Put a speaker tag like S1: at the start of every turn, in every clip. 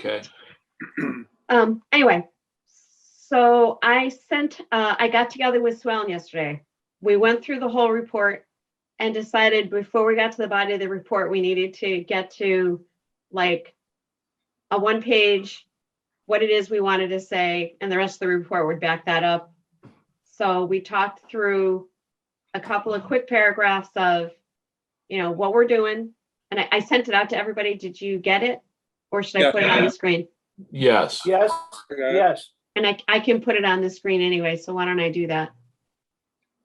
S1: Okay.
S2: Anyway, so I got together with Sue Ellen yesterday. We went through the whole report and decided before we got to the body of the report, we needed to get to like a 1-page, what it is we wanted to say, and the rest of the report would back that up. So we talked through a couple of quick paragraphs of, what we're doing. And I sent it out to everybody. Did you get it? Or should I put it on the screen?
S1: Yes.
S3: Yes, yes.
S2: And I can put it on the screen anyway, so why don't I do that?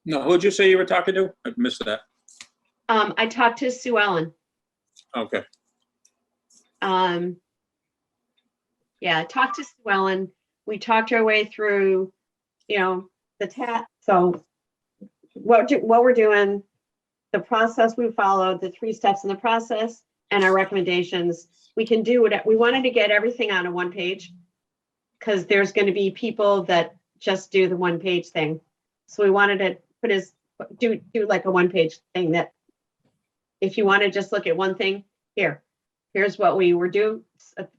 S4: No, who'd you say you were talking to? I missed that.
S2: I talked to Sue Ellen.
S4: Okay.
S2: Yeah, I talked to Sue Ellen. We talked our way through, the task. So what we're doing, the process we followed, the 3 steps in the process, and our recommendations. We can do what we wanted to get everything on a 1-page, because there's going to be people that just do the 1-page thing. So we wanted to do like a 1-page thing that if you want to just look at one thing, here's what we were doing,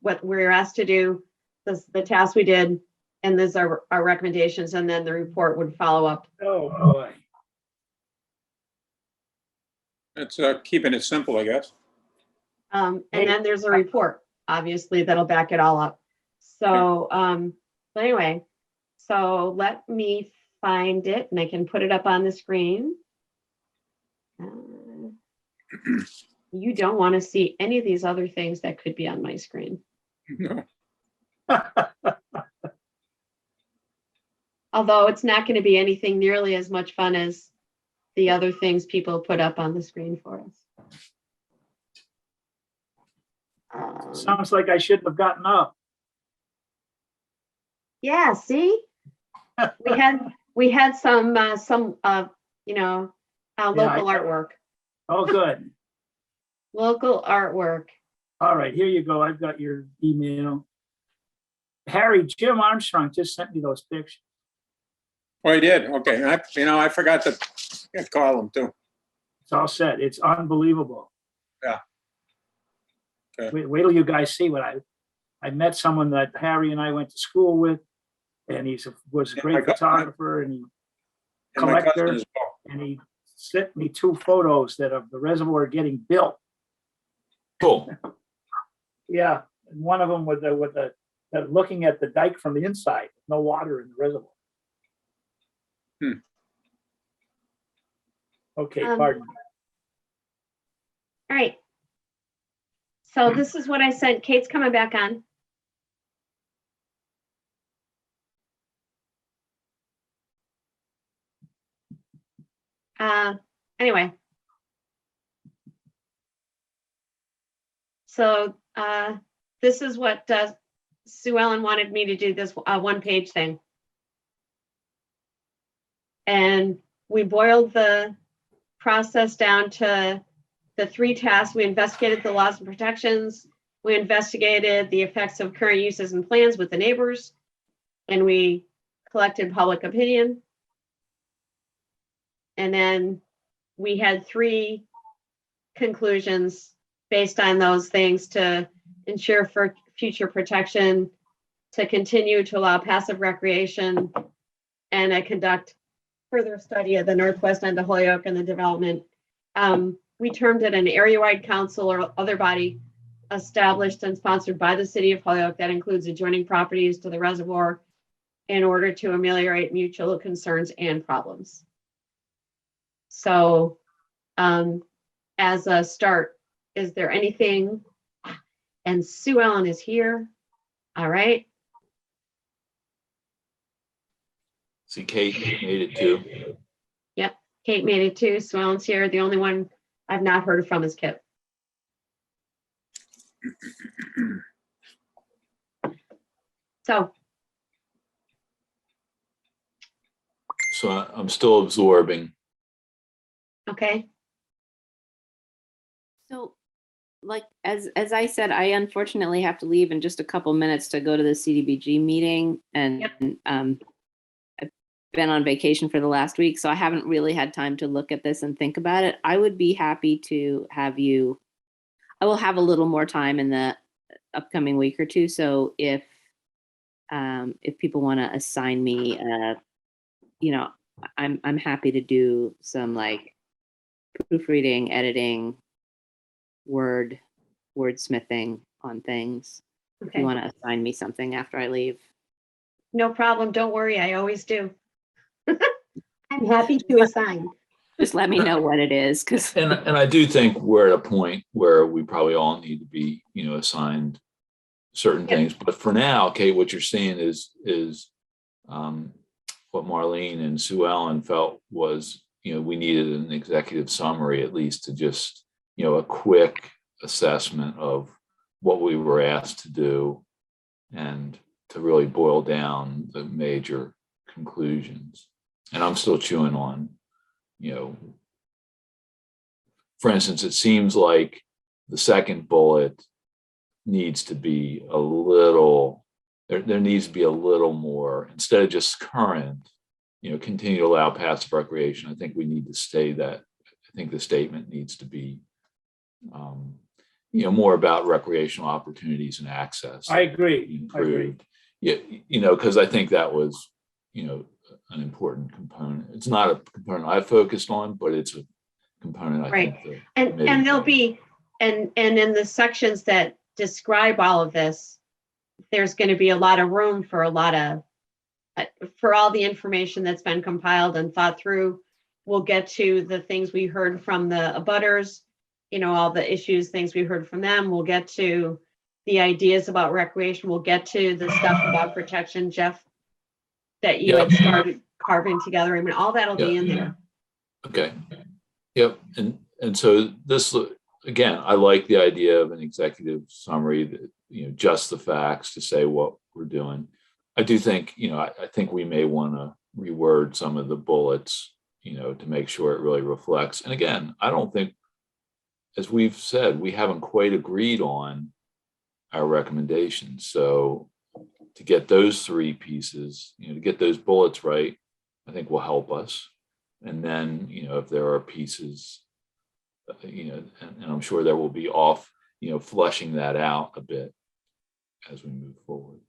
S2: what we were asked to do, the task we did, and these are our recommendations, and then the report would follow up.
S3: Oh, boy.
S4: It's keeping it simple, I guess.
S2: And then there's a report, obviously, that'll back it all up. So, but anyway, so let me find it, and I can put it up on the screen. You don't want to see any of these other things that could be on my screen.
S4: No.
S2: Although it's not going to be anything nearly as much fun as the other things people put up on the screen for us.
S3: Sounds like I shouldn't have gotten up.
S2: Yeah, see, we had some local artwork.
S3: Oh, good.
S2: Local artwork.
S3: All right, here you go. I've got your email. Harry, Jim Armstrong just sent me those pictures.
S4: Oh, he did? Okay. I forgot to call him too.
S3: It's all set. It's unbelievable.
S4: Yeah. Okay.
S3: Wait till you guys see what I met someone that Harry and I went to school with, and was a great photographer and collector, and he sent me 2 photos that of the reservoir getting built.
S1: Cool.
S3: Yeah, and one of them with the looking at the dike from the inside, no water in the reservoir. Okay, pardon me.
S2: All right. So this is what I sent. Kate's coming back on. Anyway. So this is what Sue Ellen wanted me to do, this 1-page thing. And we boiled the process down to the 3 tasks. We investigated the laws and protections. We investigated the effects of current uses and plans with the neighbors. And we collected public opinion. And then we had 3 conclusions based on those things to ensure for future protection, to continue to allow passive recreation, and conduct further study of the northwest end of Holyoke and the development. We termed it an area-wide council or other body established and sponsored by the city of Holyoke that includes adjoining properties to the reservoir in order to ameliorate mutual concerns and problems. So as a start, is there anything? And Sue Ellen is here. All right.
S1: See, Kate made it too.
S2: Yep, Kate made it too. Sue Ellen's here. The only one I've not heard from is Kip. So
S1: I'm still absorbing.
S2: okay.
S5: So, like, as I said, I unfortunately have to leave in just a couple minutes to go to the CDBG meeting, and I've been on vacation for the last week, so I haven't really had time to look at this and think about it. I would be happy to have you. I will have a little more time in the upcoming week or two. So if people want to assign me, I'm happy to do some like proofreading, editing, wordsmithing on things. If
S2: Okay,
S5: you want to assign me something after I leave.
S2: no problem. Don't worry. I always do. I'm happy to assign.
S5: Just let me know what it is, because
S1: And I do think we're at a point where we probably all need to be, assigned certain
S2: Yep.
S1: things. But for now, Kate, what you're saying is what Marlene and Sue Ellen felt was, we needed an executive summary, at least to just, a quick assessment of what we were asked to do and to really boil down the major conclusions. And I'm still chewing on, for instance, it seems like the second bullet needs to be a little, there needs to be a little more, instead of just current, continue to allow passive recreation. I think we need to say that. I think the statement needs to be, more about recreational opportunities and access.
S3: I agree. I agree.
S1: Improved. Yeah, because I think that was, an important component. It's not a component I focused on, but it's a component I
S2: Right.
S1: think.
S2: And there'll be, and in the sections that describe all of this, there's going to be a lot of room for for all the information that's been compiled and thought through. We'll get to the things we heard from the abutters, all the issues, things we heard from them. We'll get to the ideas about recreation. We'll get to the stuff about protection, Jeff, that you had started carving together. I mean, all that'll be in there.
S1: Okay. Yep. And so this, again, I like the idea of an executive summary that, just the facts to say what we're doing. I do think, I think we may want to reword some of the bullets, to make sure it really reflects. And again, I don't think, as we've said, we haven't quite agreed on our recommendations. So to get those three pieces, to get those bullets right, I think will help us. And then, if there are pieces, and I'm sure there will be off, flushing that out a bit as we move forward.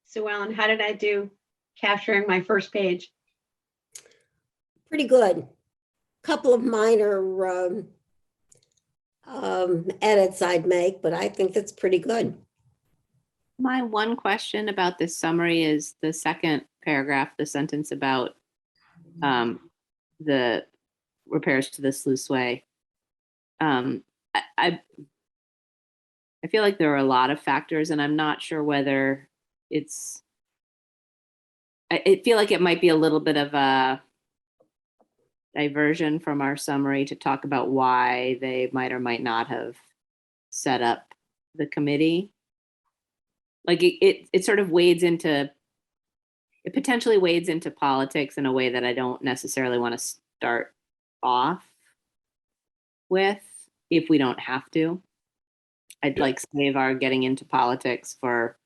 S2: Sue Ellen, how did I do capturing my first page?
S6: Pretty good. Couple of minor edits I'd make, but I think that's pretty good.
S5: my one question about this summary is the second paragraph, the sentence about the repairs to the sluiceway. I feel like there are a lot of factors, and I'm not sure whether I feel like it might be a little bit of a diversion from our summary to talk about why they might or might not have set up the committee. Like it sort of potentially wades into politics in a way that I don't necessarily want to start off with if we don't have to. I'd like save our getting into politics for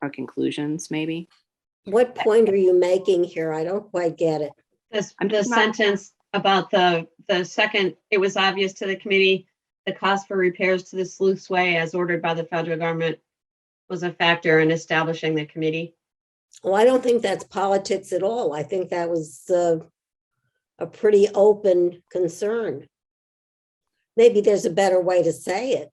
S5: our conclusions, maybe.
S6: What point are you making here? I don't quite get it.
S2: The sentence about the second, it was obvious to the committee, the cost for repairs to the sluiceway as ordered by the federal government was a factor in establishing the committee.
S6: Well, I don't think that's politics at all. I think that was a pretty open concern. Maybe there's a better way to say it.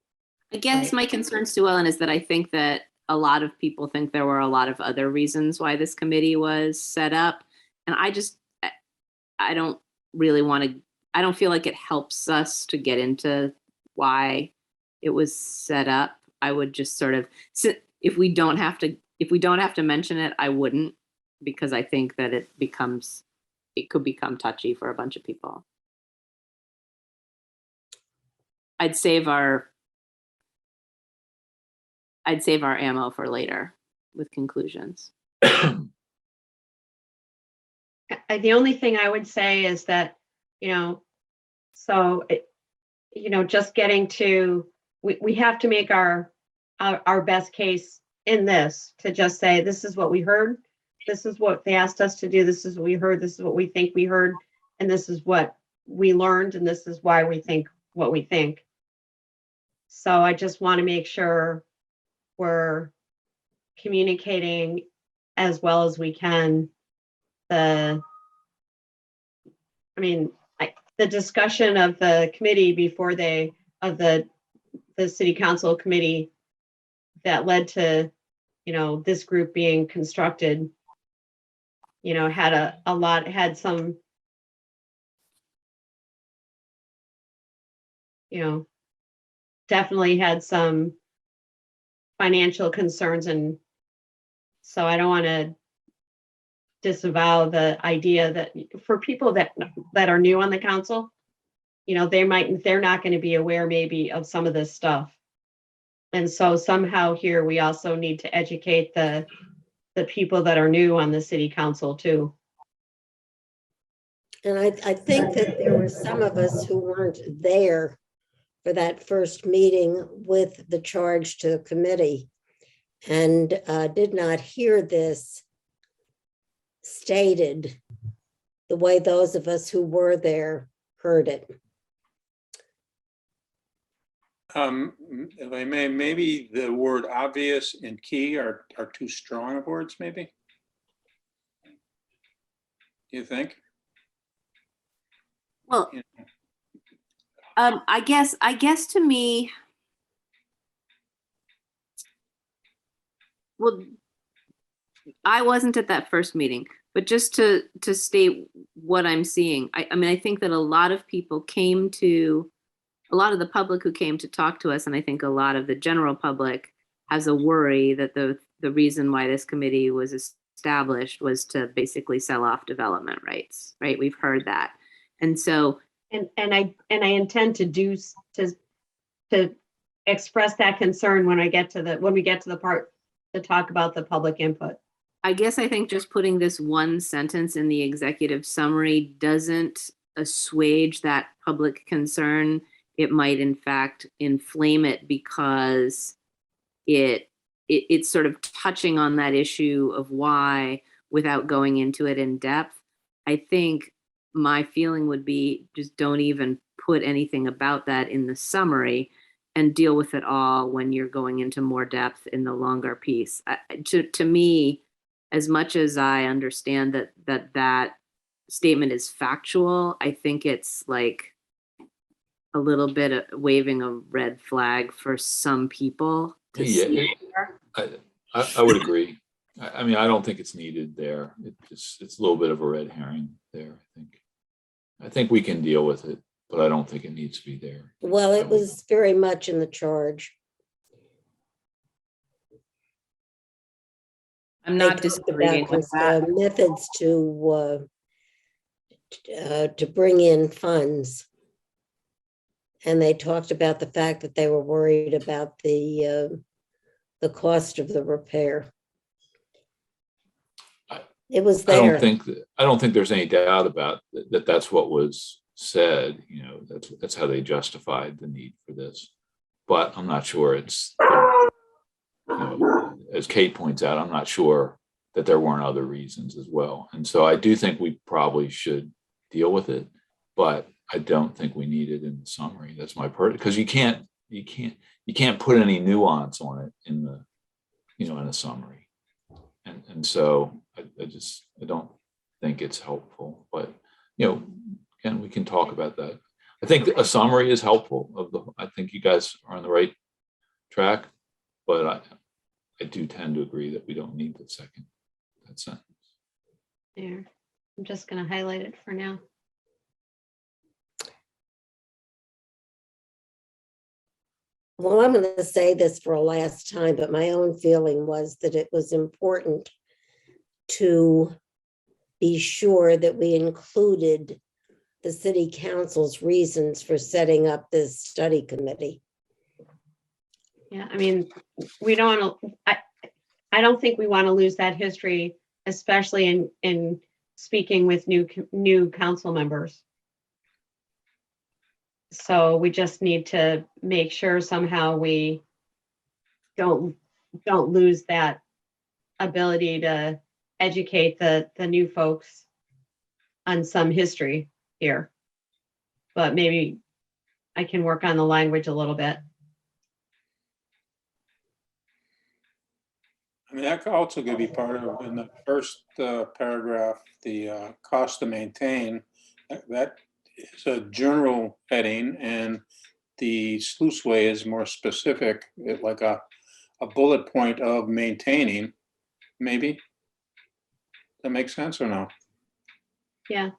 S5: I guess my concern, Sue Ellen, is that I think that a lot of people think there were a lot of other reasons why this committee was set up. And I don't really want to, I don't feel like it helps us to get why it was set up. I would just sort of, if we don't have to mention it, I wouldn't, because I think that it could become touchy for a bunch of people. I'd save our ammo for later with conclusions.
S2: The only thing I would say is that, just getting to, we have to make our best case in this to just say, this is what we heard. This is what they asked us to do. This is what we heard. This is what we think we heard. And this is what we learned. And this is why we think what we think. So I just want to make sure we're communicating as well as we can. The discussion of the committee before of the city council committee that led to, this group being constructed, had some, definitely had some financial concerns. And so I don't want to disavow the idea that for people that are new on the council, they're not going to be aware maybe of some of this stuff. And so somehow here we also need to educate the people that are new on the city council too.
S6: And I think that there were some of us who weren't there for that first meeting with the charge to the committee and did not hear this stated the way those of us who were there heard it.
S4: If I may, maybe the word obvious and key are too strong of words, maybe? You think?
S5: Well,
S4: Yeah.
S5: I guess to me, well, I wasn't at that first meeting, but just to state what I'm seeing, I think that a lot of the public who came to talk to us, and I think a lot of the general public has a worry that the reason why this committee was established was to basically sell off development rights, right? We've heard that. And so,
S2: And I intend to express that concern when we get to the part to talk about the public input.
S5: I guess I think just putting this one sentence in the executive summary doesn't assuage that public concern. It might in fact inflame it because it's sort of touching on that issue of why without going into it in depth. I think my feeling would be just don't even put anything about that in the summary and deal with it all when you're going into more depth in the longer piece. To me, as much as I understand that statement is factual, I think it's like a little bit of waving a red flag for some people to see.
S1: I would agree. I mean, I don't think it's needed there. It's a little bit of a red herring there, I think. I think we can deal with it, but I don't think it needs to be there.
S6: Well, it was very much in the charge.
S5: I'm
S6: They
S5: not
S6: talked
S5: disagreeing
S6: about
S5: with that.
S6: methods to bring in funds. And they talked about the fact that they were worried about the cost of the repair. It was
S1: I
S6: there.
S1: don't think there's any doubt about that. That's what was said. That's how they justified the need for this. But I'm not sure it's, as Kate points out, I'm not sure that there weren't other reasons as well. And so I do think we probably should deal with it, but I don't think we need it in the summary. That's my because you can't put any nuance on it in the, in a summary. And so I don't think it's helpful, but, again, we can talk about that. I think a summary is helpful I think you guys are on the right track, but I do tend to agree that we don't need that sentence.
S2: There. I'm just going to highlight it for now.
S6: Well, I'm going to say this for a last time, but my own feeling was that it was important to be sure that we included the city council's reasons for setting up this study committee.
S2: Yeah, I mean, we don't want to, I don't think we want to lose that history, especially in speaking with new council members. So we just need to make sure somehow we don't lose that ability to educate the new folks on some history here. But maybe I can work on the language a little bit.
S4: I mean, that could also could be part of, in the first paragraph, the cost to maintain. That is a general heading, and the sluiceway is more specific, like a bullet point of maintaining, maybe? That makes sense or no?
S2: Yeah.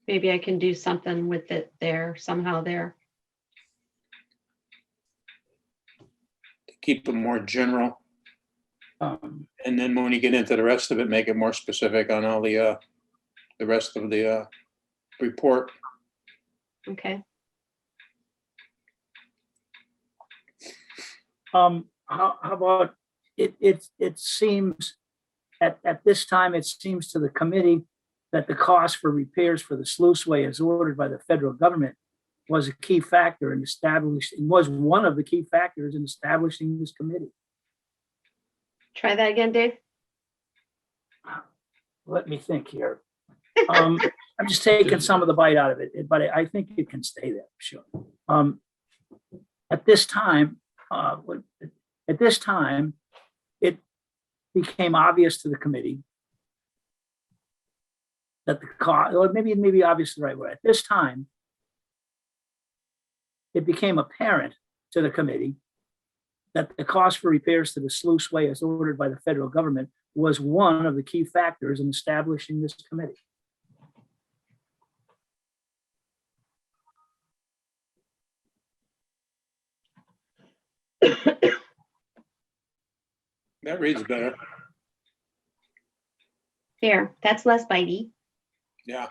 S2: Maybe I can do something with it there, somehow there.
S4: Keep it more general,
S3: Um,
S4: and then when you get into the rest of it, make it more specific on all the rest of the report.
S2: Okay.
S3: How about, it seems, at this time, it seems to the committee that the cost for repairs for the sluiceway as ordered by the federal government was a key factor in was one of the key factors in establishing this committee.
S2: Try that again, Dave.
S3: Let me think here. I'm just taking some of the bite out of it, but I think it can stay there, sure. At this time, it became obvious to the committee that the cost, or maybe obvious is the right word. At this time, it became apparent to the committee that the cost for repairs to the sluiceway as ordered by the federal government was one of the key factors in establishing this committee.
S4: That reads better.
S2: There, that's less bitey.
S4: Yeah.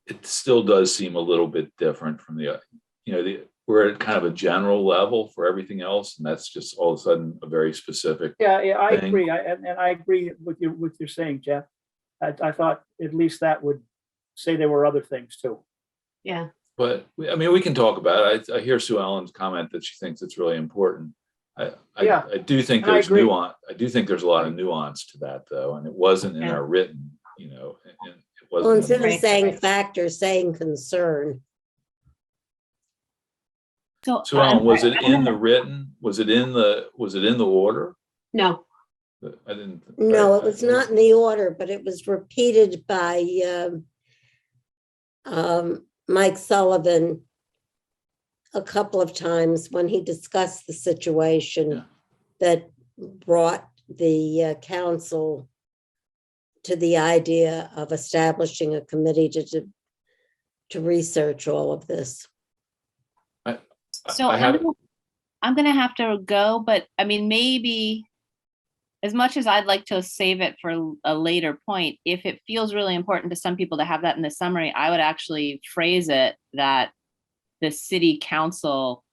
S1: It still does seem a little bit different from the, we're at kind of a general level for everything else, and that's just all of a sudden a very specific.
S3: Yeah, I
S1: thing.
S3: agree. And I agree with you saying, Jeff. I thought at least that would say there were other things too.
S2: Yeah.
S1: But we can talk about it. I hear Sue Ellen's comment that she thinks it's really important. I do think
S3: And I
S1: there's
S3: agree.
S1: nuance. I do think there's a lot of nuance to that, though, and it wasn't in
S2: Yeah.
S1: our written, and it
S6: Well,
S1: wasn't.
S6: instead of
S2: Right.
S6: saying factor, saying concern.
S5: So
S1: Sue Ellen, was it in the written? Was it in the order?
S2: No,
S1: I didn't.
S6: No, it was not in the order, but it was repeated by Mike Sullivan a couple of times when he discussed the situation
S1: Yeah.
S6: that brought the council to the idea of establishing a committee to research all of this.
S5: So
S1: I have.
S5: I'm gonna have to go, but I mean, maybe as much as I'd like to save it for a later point, if it feels really important to some people to have that in the summary, I would actually phrase it that the city council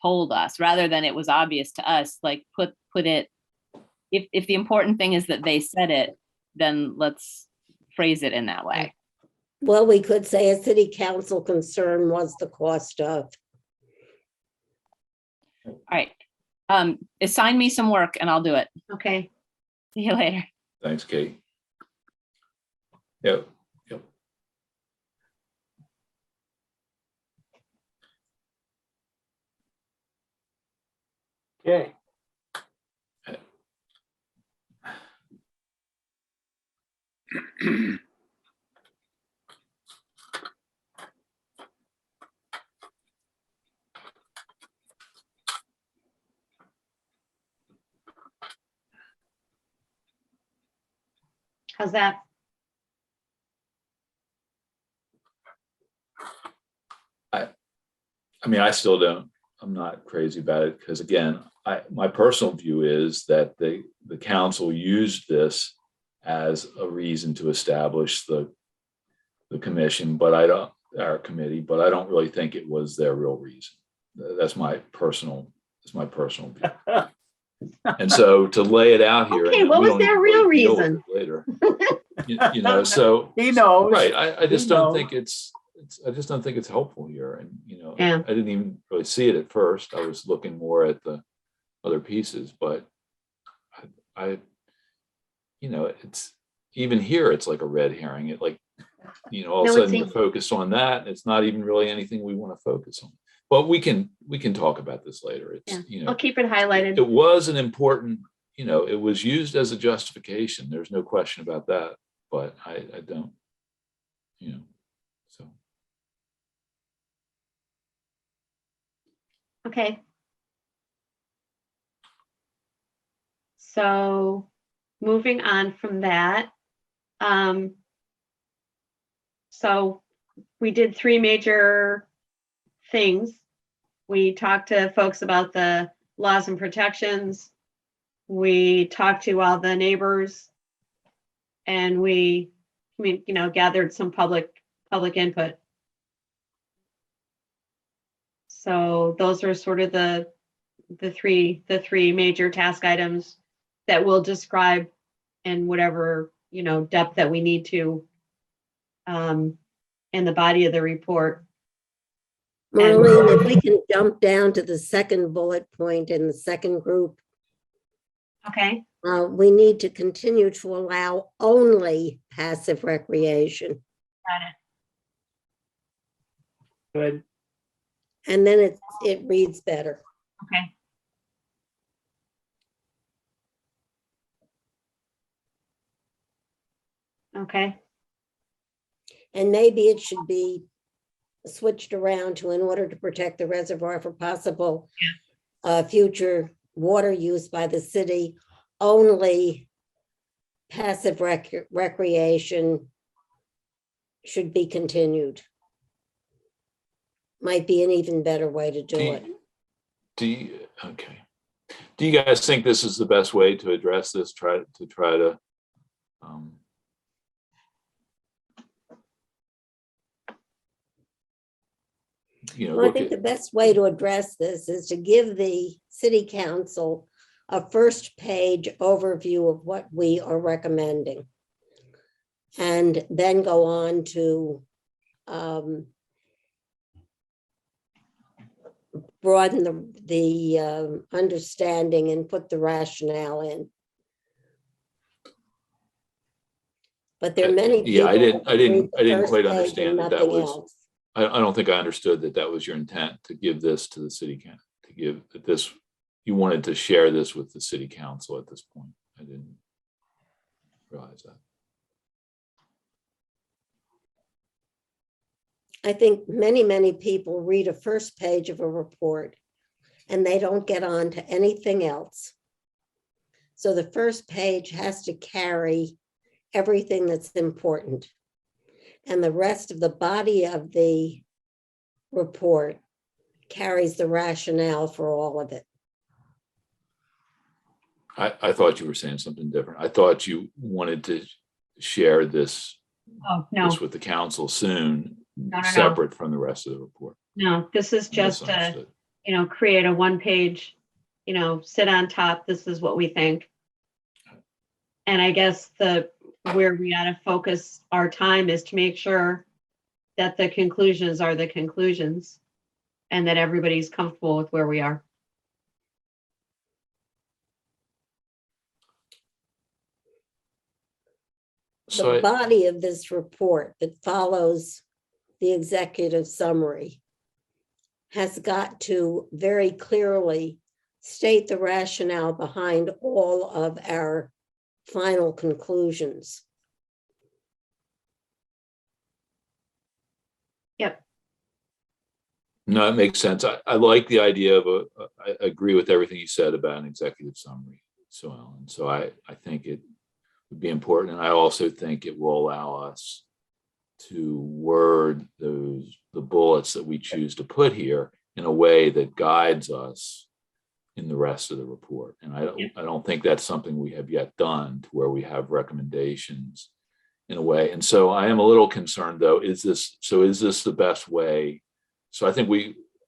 S5: told us, rather than it was obvious to us, like put it, if the important thing is that they said it, then let's phrase it in that way.
S6: Well, we could say a city council concern was the cost of.
S5: All right. Assign me some work and I'll do it.
S2: okay.
S5: See you later.
S1: Thanks, Kate. Yep.
S3: Okay.
S2: How's that?
S1: I still don't, I'm not crazy about it because again, my personal view is that the council used this as a reason to establish the commission, but our committee, but I don't really think it was their real reason. That's my personal view. And so to lay it out here.
S2: Okay,
S1: and
S2: what
S1: we
S2: was
S1: don't
S2: their
S1: even really
S2: real
S1: deal with
S2: reason?
S1: it later, so.
S3: He knows.
S1: Right, I just
S3: He
S1: don't
S3: knows.
S1: think I just don't think it's helpful here, and
S2: Yeah.
S1: I didn't even really see it at first. I was looking more at the other pieces, but it's even here, it's like a red herring. It like all of a
S2: No,
S1: sudden
S2: it's
S1: we're focused on that. It's not even really anything we want to focus on. But we can talk about this later. It's,
S2: I'll keep it highlighted.
S1: it was an important, it was used as a justification. There's no question about that. But I don't, so.
S2: Okay. So moving on from that. So we did 3 major things. We talked to folks about the laws and protections. We talked to all the neighbors, and we gathered some public input. So those are sort of the three major task items that we'll describe in whatever depth that we need to in the body of the report.
S6: Marlene, if we can jump down to the second bullet point in the second group,
S2: Okay.
S6: we need to continue to allow only passive recreation.
S2: Got it.
S3: Good.
S6: And then it reads better.
S2: Okay. Okay.
S6: And maybe it should be switched around to, in order to protect the reservoir for possible future water use by the city, only passive recreation should be continued. Might be an even better way to do it.
S1: Do you guys think this is the best way to address this? Try to
S6: Well, I think the best way to address this is to give the city council a first page overview of what we are recommending. And then go on to broaden the understanding and put the rationale in. But there are many people.
S1: Yeah, I didn't
S6: first
S1: quite
S6: page and
S1: understand that
S6: nothing
S1: was.
S6: else.
S1: I don't think I understood that was your intent, to give this to the city council, to give this, you wanted to share this with the city council at this point. I didn't realize that.
S6: I think many people read a first page of a report and they don't get on to anything else. So the first page has to carry everything that's important. And the rest of the body of the report carries the rationale for all of it.
S1: I thought you were saying something different. I thought you wanted to share this,
S2: Oh, no,
S1: this with the council soon,
S2: no.
S1: separate from the rest of the report.
S2: No, this is just to,
S1: Misunderstood.
S2: create a 1-page, sit on top. This is what we think. And I guess where we ought to focus our time is to make sure that the conclusions are the conclusions and that everybody's comfortable with where we are.
S6: The body of this report that follows the executive summary has got to very clearly state the rationale behind all of our final conclusions.
S2: Yep.
S1: No, it makes sense. I like the idea of I agree with everything you said about an executive summary. So, Ellen, so I think it would be important. And I also think it will allow us to word the bullets that we choose to put here in a way that guides us in the rest of the report. And I don't think that's something we have yet done, to where we have recommendations in a way. And so I am a little concerned, though, is this the best way? So I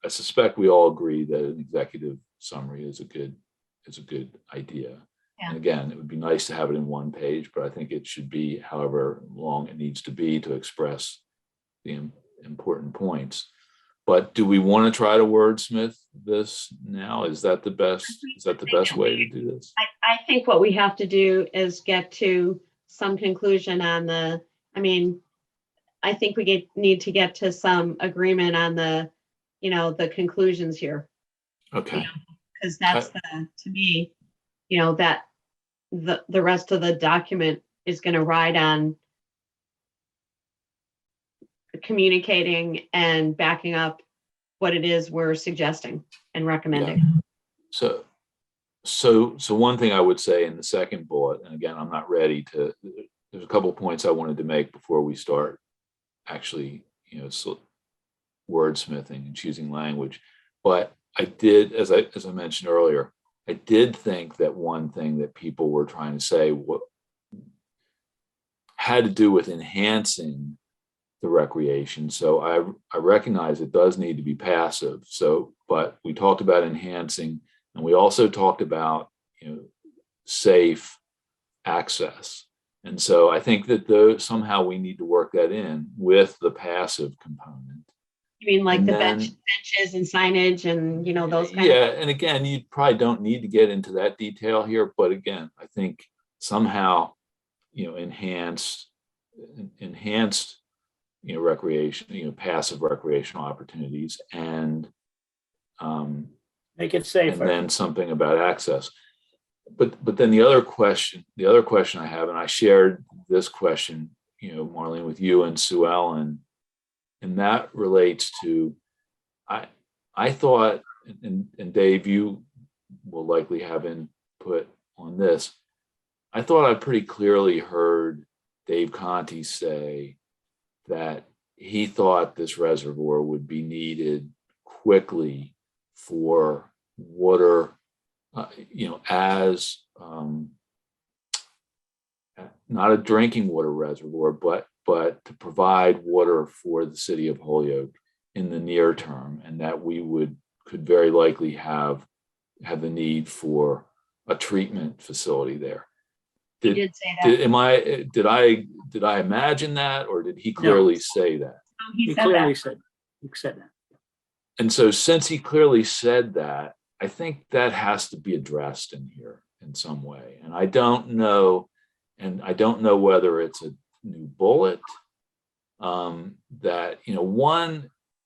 S1: suspect we all agree that an executive summary is a good idea.
S2: Yeah.
S1: And again, it would be nice to have it in 1 page, but I think it should be however long it needs to be to express the important points. But do we want to try to wordsmith this now? Is that the best way to do this?
S2: I think what we have to do is get to some conclusion on I think we need to get to some agreement on the, the conclusions here.
S1: Okay.
S2: Because that's to me, that the rest of the document is going to ride on communicating and backing up what it is we're suggesting and recommending.
S1: So one thing I would say in the second bullet, and again, I'm not ready to, there's a couple of points I wanted to make before we start actually, wordsmithing and choosing language. But I did, as I mentioned earlier, I did think that one thing that people were trying to say had to do with enhancing the recreation. So I recognize it does need to be passive. So, but we talked about enhancing, and we also talked about, safe access. And so I think that somehow we need to work that in with the passive component.
S2: You mean like
S1: And
S2: the
S1: then-
S2: benches and signage and, those kind
S1: Yeah,
S2: of.
S1: and again, you probably don't need to get into that detail here, but again, I think somehow, enhanced, recreation, passive recreational opportunities, and
S3: Make it
S1: and
S3: safer.
S1: then something about access. But then the other question I have, and I shared this question, Marlene, with you and Sue Ellen, and that relates to, I thought, and Dave, you will likely have input on this. I thought I pretty clearly heard Dave Conti say that he thought this reservoir would be needed quickly for water, as not a drinking water reservoir, but to provide water for the city of Holyoke in the near term, and that we could very likely have the need for a treatment facility there.
S2: He did say that.
S1: Did I imagine that, or did he clearly say that?
S2: Oh, he
S3: He
S2: said
S3: clearly
S2: that.
S3: said that.
S1: And so since he clearly said that, I think that has to be addressed in here in some way. And I don't know whether it's a new bullet, that,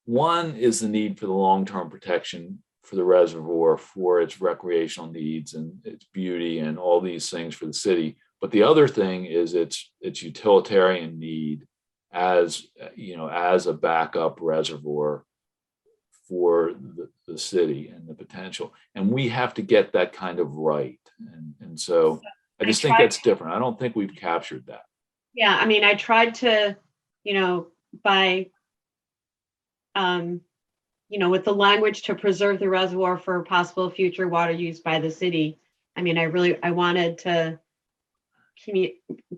S1: one is the need for the long-term protection for the reservoir, for its recreational needs and its beauty and all these things for the city. But the other thing is its utilitarian need as a backup reservoir for the city and the potential. And we have to get that kind of right. And so I just think that's different. I don't think we've captured that.
S2: Yeah, I mean, I tried to, by, with the language to preserve the reservoir for possible future water use by the city. I mean, I wanted to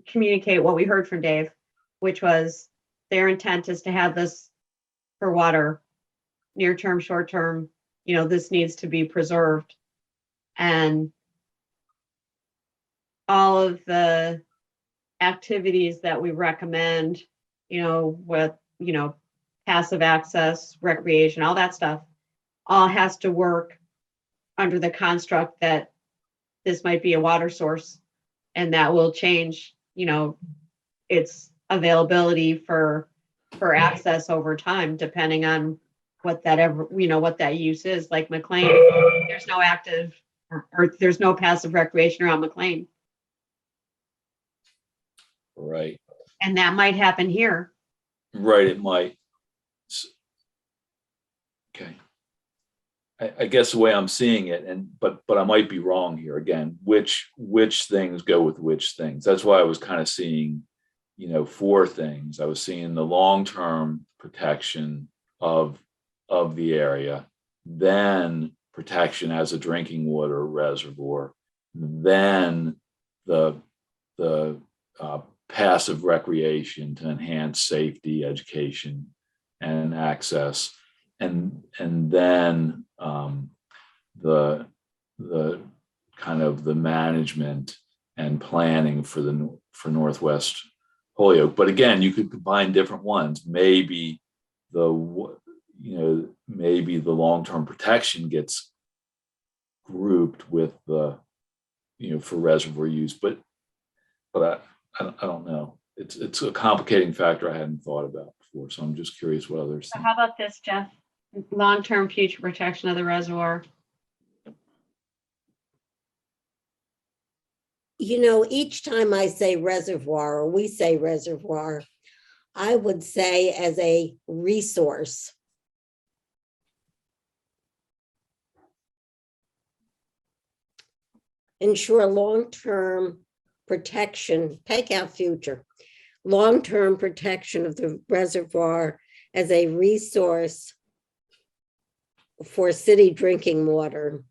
S2: communicate what we heard from Dave, which was their intent is to have this for water, near term, short term, this needs to be preserved. And all of the activities that we recommend, with, passive access, recreation, all that stuff, all has to work under the construct that this might be a water source, and that will change, its availability for access over time, depending on what that use is. Like McLean, there's no active or there's no passive recreation around McLean.
S1: Right.
S2: And that might happen here.
S1: Right, it might. Okay. I guess the way I'm seeing it, but I might be wrong here again, which things go with which things. That's why I was kind of seeing, four things. I was seeing the long-term protection of the area, then protection as a drinking water reservoir, then the passive recreation to enhance safety, education, and access, and then the kind of the management and planning for Northwest Holyoke. But again, you could combine different ones. Maybe the long-term protection gets grouped with the for reservoir use, but I don't know. it's a complicating factor I hadn't thought about before. So I'm just curious what others
S2: So
S1: think.
S2: how about this, Jeff? Long-term future protection of the reservoir.
S6: You know, each time I say reservoir, or we say reservoir, I would say as a resource. Ensure long-term protection, take out future, long-term protection of the reservoir as a resource for city drinking water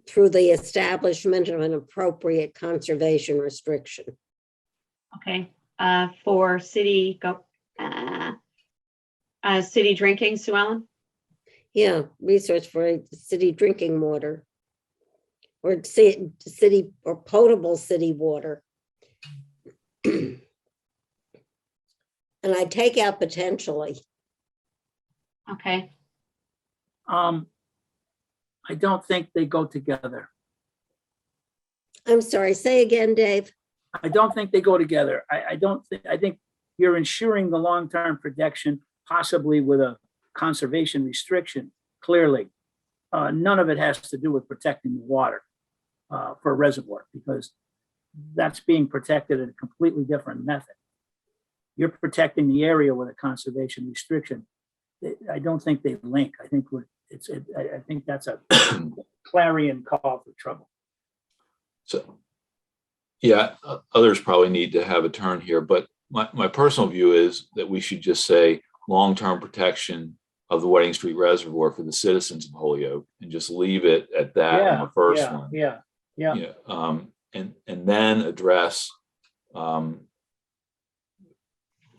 S6: through the establishment of an appropriate conservation restriction.
S2: Okay, for city city drinking, Sue Ellen?
S6: Yeah, resource for city drinking water. Or city or potable city water. And I take out potentially.
S2: Okay,
S3: I don't think they go together.
S6: I'm sorry, say again, Dave.
S3: I don't think they go together. I think you're ensuring the long-term protection, possibly with a conservation restriction, clearly. None of it has to do with protecting the water for a reservoir, because that's being protected in a completely different method. You're protecting the area with a conservation restriction. I don't think they link. I think I think that's a clarion call for trouble.
S1: So, yeah, others probably need to have a turn here, but my personal view is that we should just say long-term protection of the Wedding Street Reservoir for the citizens of Holyoke, and just leave it at that in the first one.
S3: Yeah.
S1: And then address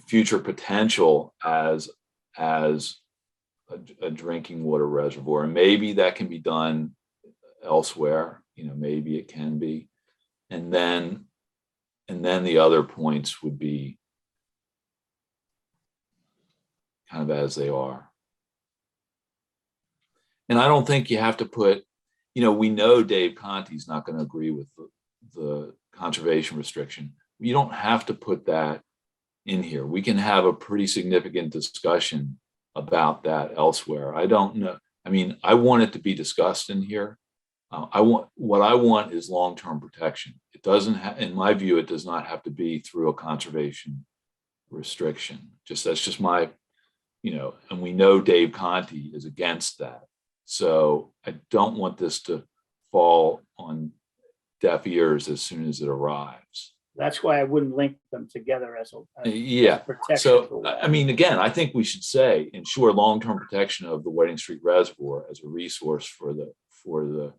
S1: future potential as a drinking water reservoir, and maybe that can be done elsewhere. Maybe it can be, and then the other points would be kind of as they are. And I don't think you have to put, we know Dave Conti's not going to agree with the conservation restriction. You don't have to put that in here. We can have a pretty significant discussion about that elsewhere. I don't know. I mean, I want it to be discussed in here. What I want is long-term protection. It doesn't in my view, it does not have to be through a conservation restriction. That's just my, and we know Dave Conti is against that. So I don't want this to fall on deaf ears as soon as it arrives.
S3: That's why I wouldn't link them together as
S1: Yeah.
S3: protection.
S1: So, I mean, again, I think we should say ensure long-term protection of the Wedding Street Reservoir as a resource for the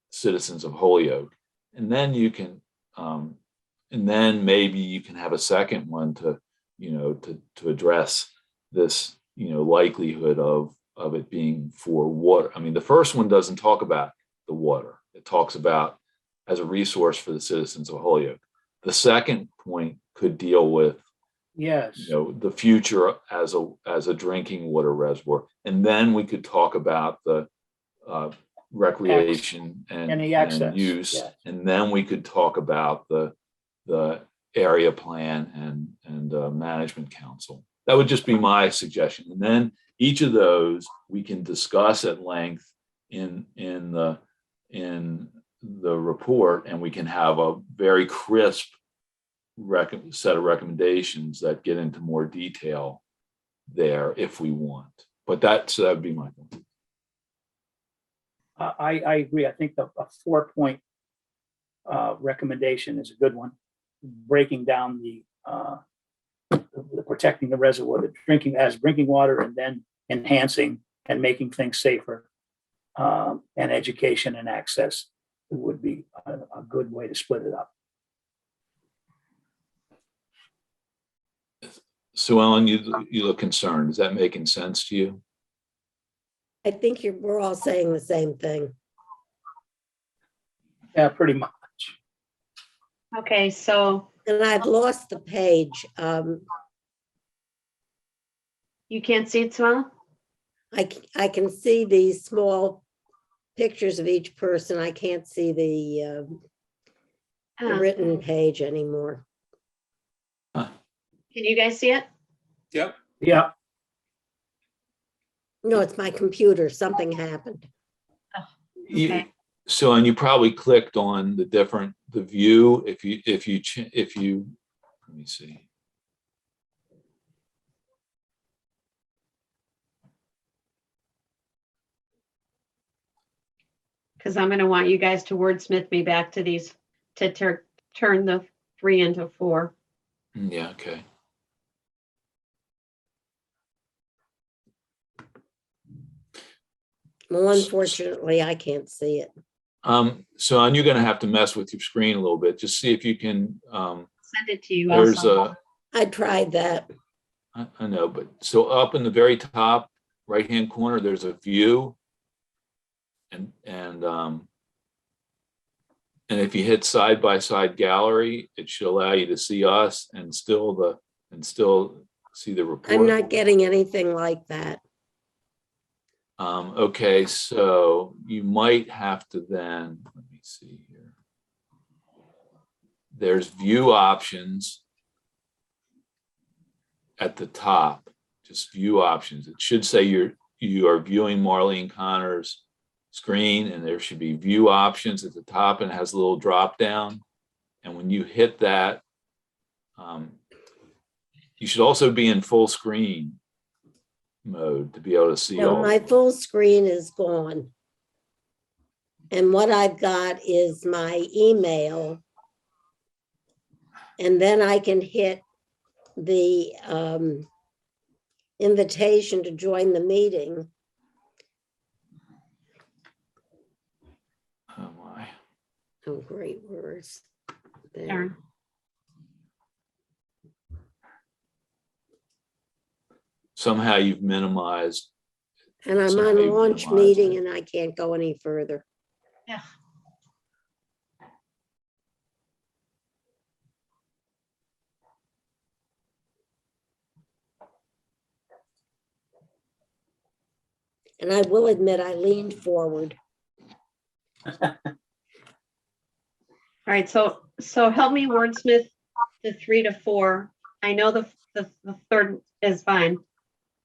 S1: citizens of Holyoke. And then you can, and then maybe you can have a second one to address this, likelihood of it being for water. I mean, the first one doesn't talk about the water. It talks about as a resource for the citizens of Holyoke. The second point could deal with, the future as a drinking water reservoir. And then we could talk about the recreation and
S3: the access,
S1: use.
S3: yes.
S1: And then we could talk about the area plan and management council. That would just be my suggestion. And then each of those we can discuss at length in the report, and we can have a very crisp set of recommendations that get into more detail there if we want. But that would be my point.
S3: I agree. I think a 4-point recommendation is a good one. Breaking down the protecting the reservoir, the drinking water, and then enhancing and making things safer, and education and access would be a good way to split it up.
S1: Sue Ellen, you look concerned. Is that making sense to you?
S6: I think we're all saying the same thing.
S3: Yeah, pretty much.
S2: okay, so
S6: And I've lost the page.
S2: you can't see it, Sue Ellen?
S6: I can see these small pictures of each person. I can't see the the written page anymore.
S2: Can you guys see it?
S4: Yep.
S3: Yeah,
S6: No, it's my computer. Something happened.
S2: Okay.
S1: So, and you probably clicked on the view, if you, let me see.
S2: Because I'm going to want you guys to wordsmith me back to these, to turn the 3 into 4.
S1: Yeah, okay.
S6: Well, unfortunately, I can't see it.
S1: So, and you're gonna have to mess with your screen a little bit, just see if you can,
S2: Send it to you
S1: there's
S2: also.
S6: I tried that.
S1: I know, but so up in the very top right-hand corner, there's a view. And if you hit side by side gallery, it should allow you to see us and still see the report.
S6: I'm not getting anything like that.
S1: Okay, so you might have to then, let me see here. There's view options at the top, just view options. It should say you are viewing Marlene Connor's screen, and there should be view options at the top, and it has a little drop down. And when you hit that, you should also be in full screen mode to be able to see
S6: Well,
S1: all.
S6: my full screen is gone. And what I've got is my email. And then I can hit the invitation to join the meeting.
S1: Oh my.
S6: Oh, great words. There.
S2: Darn.
S1: Somehow you've minimized.
S6: And I'm
S1: Somehow
S6: on
S1: you
S6: launch
S1: minimize
S6: meeting
S1: it.
S6: and I can't go any further.
S2: Yeah.
S6: And I will admit I leaned forward.
S2: All right, so help me wordsmith the 3 to 4. I know the third is fine.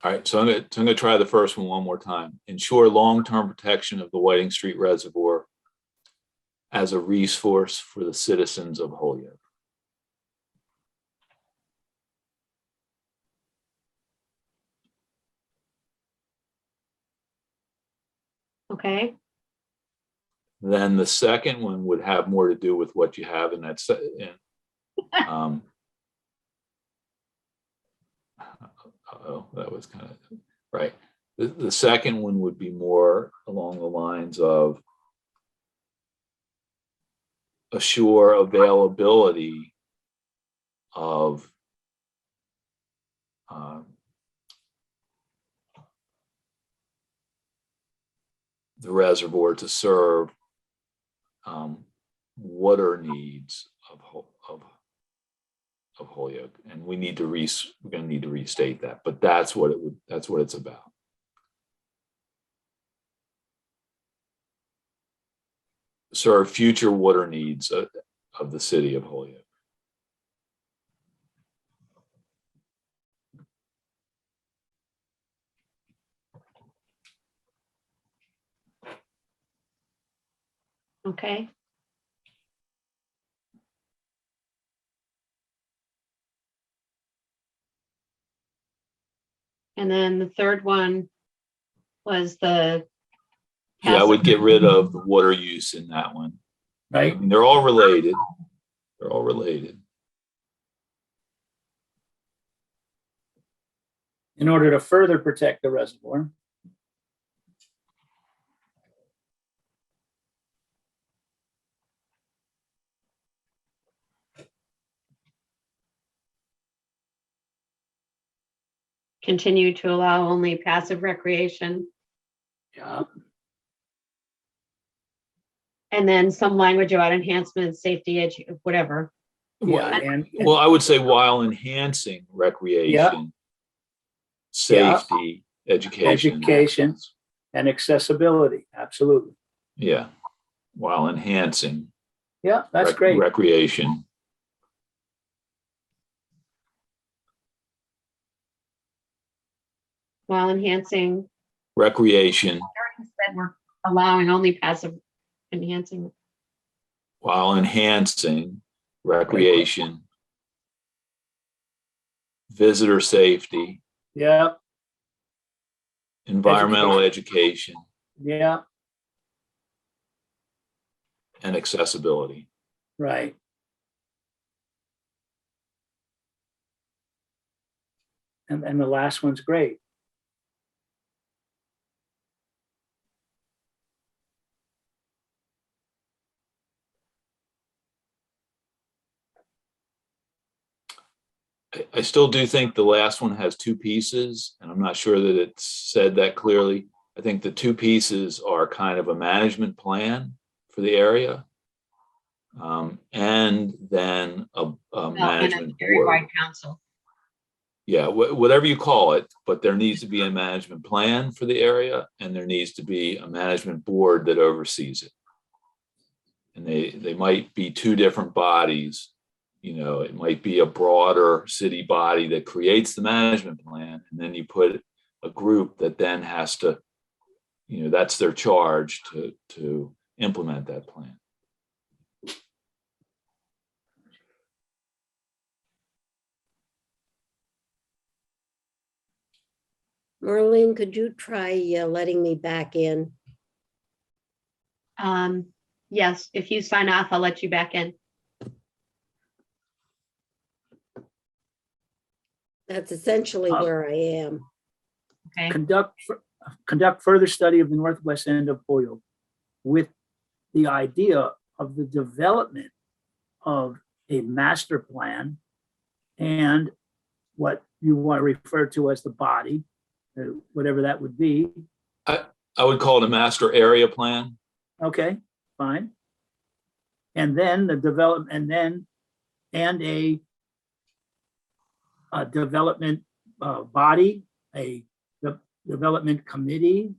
S1: All right, so I'm gonna try the first one more time. Ensure long-term protection of the Whiting Street Reservoir as a resource for the citizens of Holyoke.
S2: Okay.
S1: Then the second one would have more to do with what you have in that. Oh, that was kind of right. The second one would be more along the lines of assure availability of the reservoir to serve water needs of Holyoke, and we're going to need to restate that, but that's what it's about. Serve future water needs of the city of Holyoke.
S2: Okay. And then the third one was the.
S1: Yeah, I would get rid of the water use in that one.
S3: right.
S1: I mean, they're all related. They're all related.
S3: In order to further protect the reservoir.
S2: Continue to allow only passive recreation.
S3: Yeah.
S2: And then some language about enhancement, safety, whatever.
S3: Yeah, and
S1: Well, I would say while enhancing recreation, safety, education.
S3: education and accessibility, absolutely.
S1: Yeah, while enhancing
S3: Yeah, that's great.
S1: Recreation.
S2: While enhancing,
S1: Recreation
S2: already said we're allowing only passive enhancing.
S1: while enhancing recreation, visitor safety,
S3: Yeah,
S1: environmental education,
S3: yeah,
S1: and accessibility.
S3: right. And the last one's great.
S1: I still do think the last one has two pieces, and I'm not sure that it's said that clearly. I think the two pieces are kind of a management plan for the area, and then a management board.
S2: Area-wide council.
S1: Yeah, whatever you call it, but there needs to be a management plan for the area, and there needs to be a management board that oversees it. And they might be two different bodies. You know, it might be a broader city body that creates the management plan, and then you put a group that then has to, you know, that's their charge to implement that plan.
S6: Marlene, could you try letting me back in?
S2: Yes, if you sign off, I'll let you back in.
S6: That's essentially where I am.
S2: Okay.
S3: Conduct further study of the northwest end of Holyoke with the idea of the development of a master plan and what you want to refer to as the body, whatever that would be.
S1: I would call it a master area plan.
S3: Okay, fine. And then the development, and a development body, a development committee.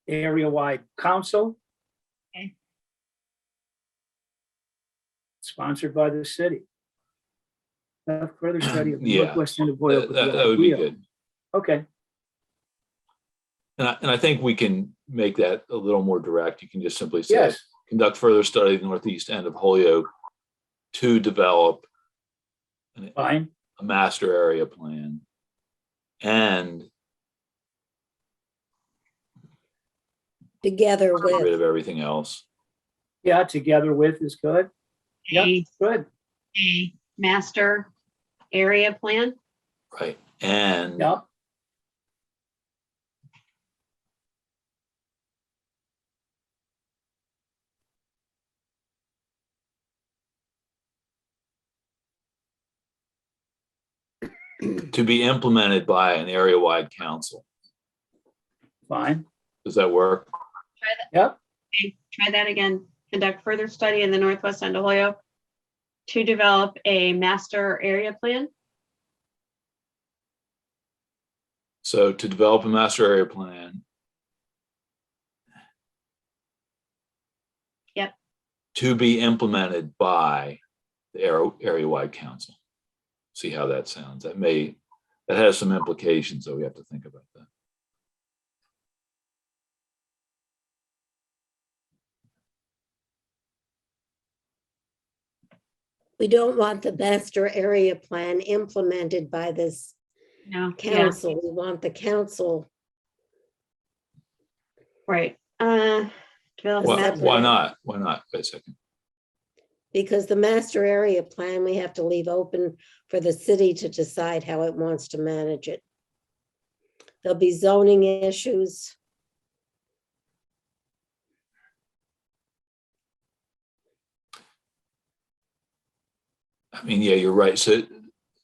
S3: Area-wide council.
S2: Okay.
S3: Sponsored by the city. Further study of the
S1: Yeah,
S3: northwest end of Holyoke. with the
S1: that would be
S3: idea.
S1: good.
S3: Okay,
S1: And I think we can make that a little more direct. You can just simply say,
S3: yes,
S1: conduct further study of the northeast end of Holyoke to develop
S3: fine,
S1: a master area plan and
S6: Together
S1: get rid
S6: with,
S1: of everything else.
S3: yeah, together with is good. Yep,
S2: A,
S3: good,
S2: a master area plan.
S1: Right. And
S3: yep,
S1: to be implemented by an area-wide council.
S3: fine,
S1: Does that work?
S2: Try that.
S3: yep,
S2: Okay, try that again. Conduct further study in the northwest end of Holyoke to develop a master area plan.
S1: So to develop a master area plan.
S2: Yep.
S1: To be implemented by the area-wide council. See how that sounds. That has some implications, so we have to think about that.
S6: we don't want the master area plan implemented by this
S2: No, yeah,
S6: council. We want the council.
S2: right. Develop a
S6: Why-
S2: master.
S1: Why not? Why not? Wait a second.
S6: Because the master area plan, we have to leave open for the city to decide how it wants to manage it. There'll be zoning issues.
S1: I mean, yeah, you're right. So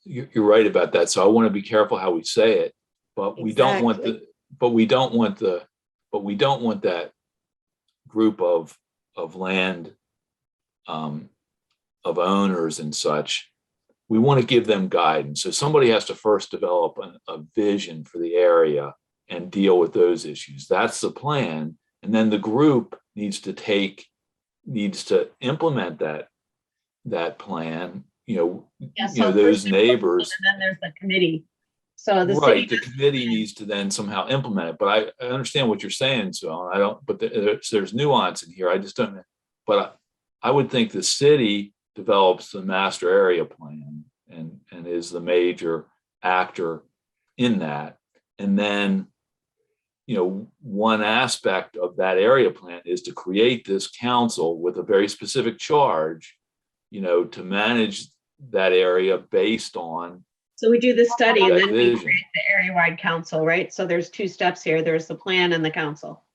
S1: you're right about that. So I want to be careful how we say it, but we don't want that group of land, of owners and such we want to give them guidance. So somebody has to first develop a vision for the area and deal with those issues. That's the plan. And then the group needs to implement that plan,
S2: Yeah, so
S1: those
S2: first the proposal,
S1: neighbors.
S2: And then there's the committee. So the
S1: Right,
S2: city.
S1: the committee needs to then somehow implement it, but I understand what you're saying, so I don't, but there's nuance in here, I just don't, but I would think the city develops the master area plan and is the major actor in that. And then, one aspect of that area plan is to create this council with a very specific charge, to manage that area based on.
S2: So we do the study and
S1: that
S2: then we
S1: vision.
S2: create the area-wide council, right? So there's two steps here. There's the plan and the council.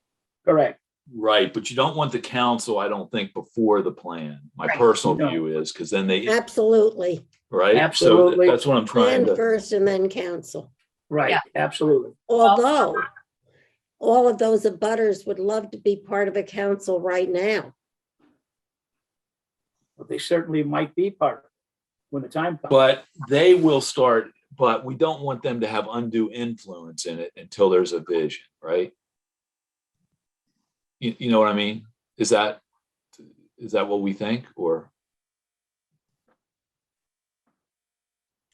S3: Correct.
S1: Right, but you don't want the council, I don't think, before the plan. My
S2: Right.
S1: personal
S3: No.
S1: view is because then they,
S6: Absolutely.
S1: right?
S3: Absolutely.
S1: So that's what I'm trying
S6: Plan
S1: to.
S6: first and then council.
S3: Right,
S2: Yeah.
S3: absolutely.
S6: Although all of those abutters would love to be part of a council right now.
S3: But they certainly might be part of it when the time comes.
S1: But they will start, but we don't want them to have undue influence in it until there's a vision, right? You know what I mean? Is that what we think, or?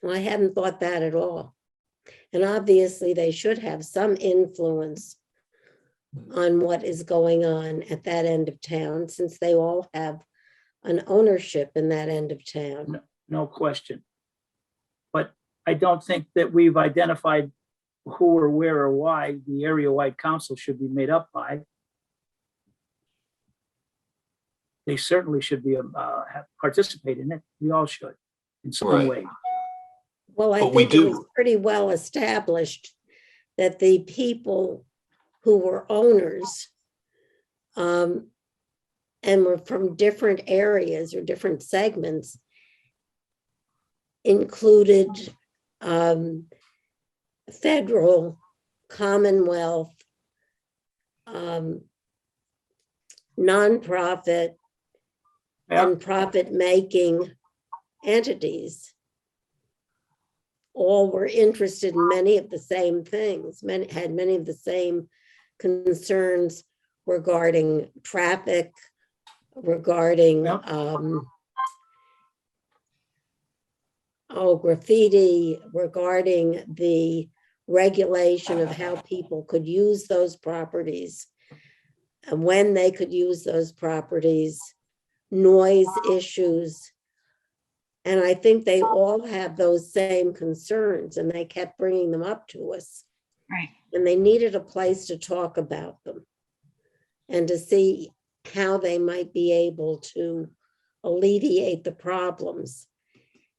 S6: Well, I hadn't thought that at all. And obviously they should have some influence on what is going on at that end of town, since they all have an ownership in that end of town.
S3: No question. But I don't think that we've identified who or where or why the area-wide council should be made up by. They certainly should be participate in it. We all should in some
S1: Right.
S3: way.
S6: Well, I
S1: But we
S6: think it was
S1: do.
S6: pretty well established that the people who were owners and were from different areas or different segments included federal, Commonwealth, nonprofit,
S3: Yeah.
S6: and profit-making entities. All were interested in many of the same things, had many of the same concerns regarding traffic, regarding
S3: Yep.
S6: Graffiti, regarding the regulation of how people could use those properties and when they could use those properties, noise issues. And I think they all have those same concerns, and they kept bringing them up to us.
S2: Right.
S6: And they needed a place to talk about them and to see how they might be able to alleviate the problems.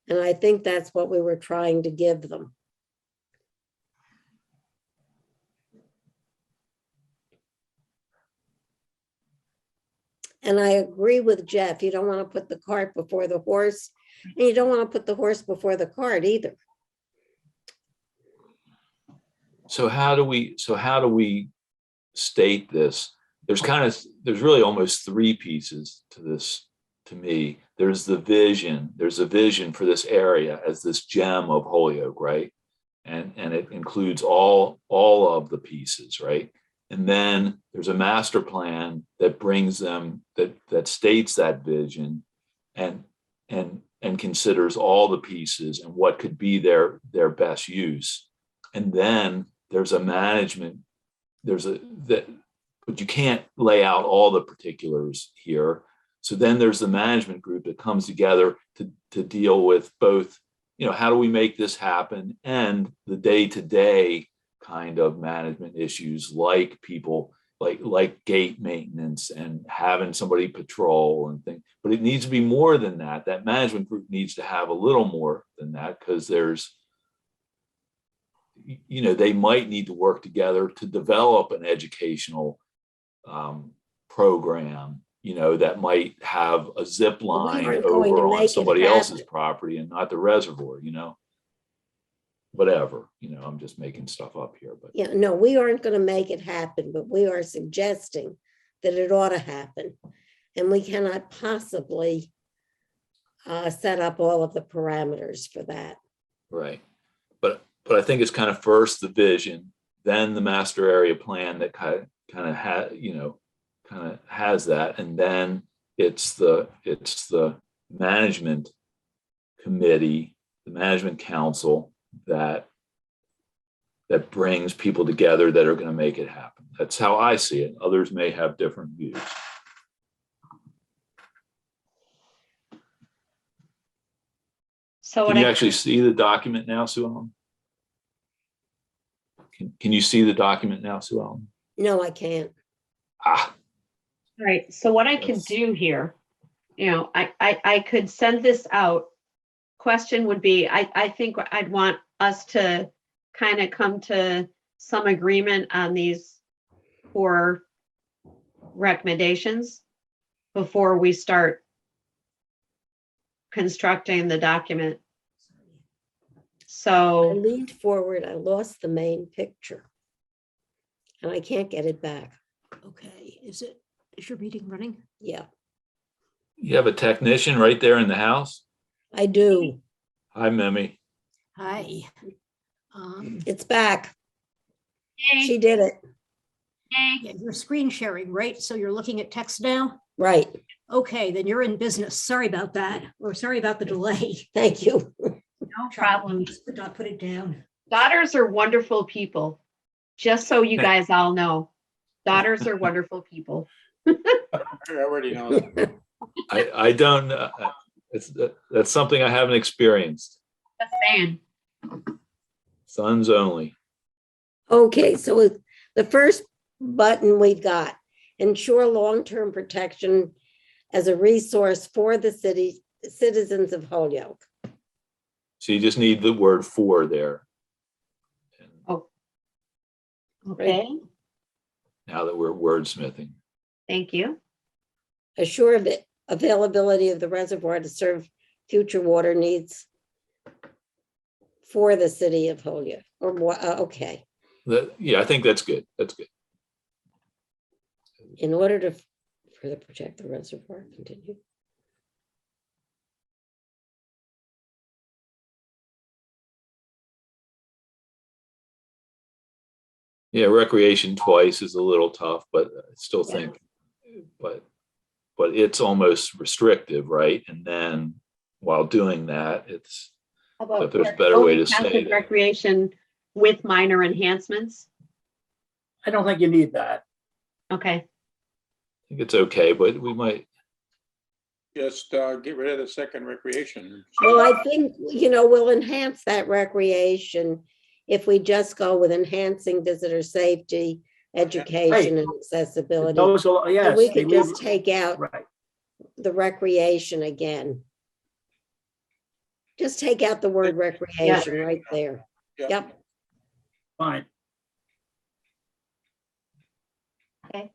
S6: And I think that's what we were trying to give them. And I agree with Jeff, you don't want to put the cart before the horse, and you don't want to put the horse before the cart either.
S1: So how do we state this? There's really almost three pieces to this, to me. There's the vision. There's a vision for this area as this gem of Holyoke, right? And it includes all of the pieces, right? And then there's a master plan that brings them, that states that vision and considers all the pieces and what could be their best use. And then there's a management, but you can't lay out all the particulars here. So then there's the management group that comes together to deal with both, how do we make this happen, and the day-to-day kind of management issues, like people, like gate maintenance and having somebody patrol and things. But it needs to be more than that. That management group needs to have a little more than that, because there's, they might need to work together to develop an educational program, that might have a zip line
S6: aren't going to
S1: over on
S6: make it
S1: somebody else's
S6: happen.
S1: property and not the reservoir, whatever, I'm just making stuff up here, but.
S6: Yeah, no, we aren't going to make it happen, but we are suggesting that it ought to happen. And we cannot possibly set up all of the parameters for that.
S1: Right. But I think it's kind of first the vision, then the master area plan that kind of has that, and then it's the management committee, the management council that brings people together that are going to make it happen. That's how I see it. Others may have different views.
S2: So
S1: Can
S2: what
S1: you
S2: I,
S1: actually see the document now, Sue Ellen? Can you see the document now, Sue Ellen?
S6: No, I can't.
S1: Ah,
S2: all right, so what I can
S1: That's-
S2: do here, I could send this out. Question would be, I think I'd want us to kind of come to some agreement on these 4 recommendations before we start constructing the document.
S6: I
S2: So,
S6: leaned forward, I lost the main picture. And I can't get it back.
S7: Okay, is your meeting running?
S6: Yeah,
S1: you have a technician right there in the house?
S6: I do.
S1: Hi, Mimi.
S7: Hi.
S6: It's back.
S2: hey,
S6: She did it.
S2: hey,
S7: Yeah, you're screen sharing, right? So you're looking at text now?
S6: Right.
S7: Okay, then you're in business. Sorry about that, or sorry about the delay.
S6: Thank you.
S2: no problem.
S7: Could not put it down.
S2: Daughters are wonderful people. Just so you guys all know, daughters are wonderful people.
S4: I already know.
S1: I don't, that's something I haven't experienced.
S2: Just saying.
S1: Sons only.
S6: Okay, so the first button we've got, ensure long-term protection as a resource for the citizens of Holyoke.
S1: So you just need the word "for" there.
S2: Okay,
S1: Now that we're wordsmithing.
S2: thank you.
S6: Assure the availability of the reservoir to serve future water needs for the city of Holyoke, or what, okay.
S1: Yeah, I think that's good. That's good.
S6: In order to further protect the reservoir, continue.
S1: Yeah, recreation twice is a little tough, but I still think, but it's almost restrictive, right? And then while doing that, it's,
S2: How
S1: if there's a
S2: about
S1: better way to
S2: only
S1: say
S2: passive
S1: that.
S2: recreation with minor enhancements?
S3: I don't think you need that.
S2: Okay,
S1: I think it's okay, but we might,
S4: Just get rid of the second recreation.
S6: Well, I think, we'll enhance that recreation if we just go with enhancing visitor safety, education, and accessibility.
S3: Those are,
S6: And
S3: yes.
S6: we
S3: they
S6: could
S3: will-
S6: just take out
S3: Right,
S6: the recreation again. Just take out the word recreation right there.
S4: Yeah.
S6: Yep.
S3: fine.
S2: okay.